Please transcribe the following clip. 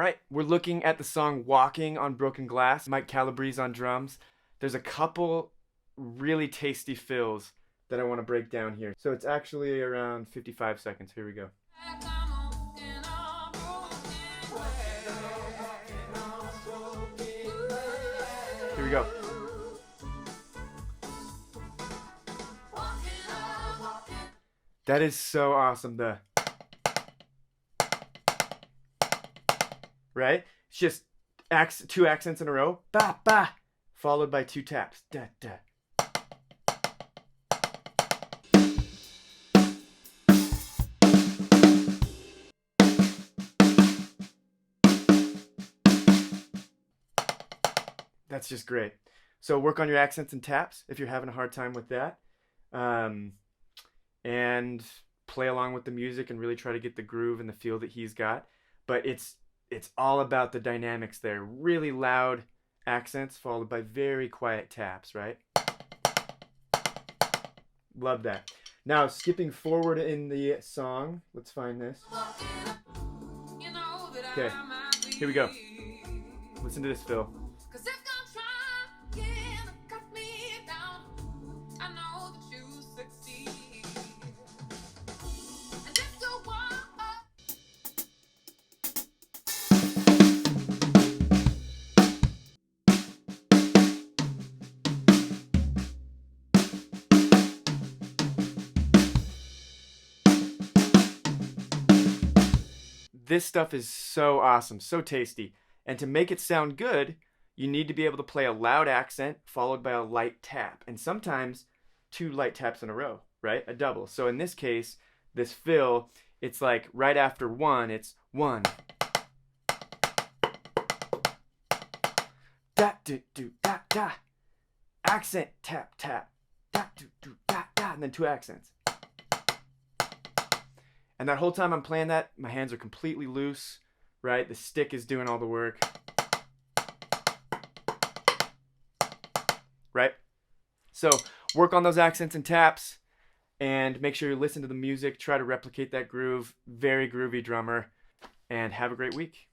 right, we're looking at the song Walking on Broken Glass, Mike Calabrese on drums. There's a couple really tasty fills that I want to break down here. So it's actually around 55 seconds. Here we go. Here we go. That is so awesome. Right? It's just two accents in a row. Ba, ba. Followed by two taps. Da, da. That's just great. So work on your accents and taps if you're having a hard time with that. And play along with the music and really try to get the groove and the feel that he's got. But it's all about the dynamics there. Really loud accents followed by very quiet taps, right? Love that. Now, skipping forward in the song, let's find this. Okay, here we go. Listen to this fill. This stuff is so awesome, so tasty. And to make it sound good, you need to be able to play a loud accent followed by a light tap. And sometimes two light taps in a row, right? A double. So in this case, this fill, it's like right after one, it's one. Da, do, do, da, da. Accent, tap, tap. Da, do, do, da, da. And then two accents. And that whole time I'm playing that, my hands are completely loose, right? The stick is doing all the work. Right? So work on those accents and taps and make sure you listen to the music. Try to replicate that groove. Very groovy drummer. And have a great week.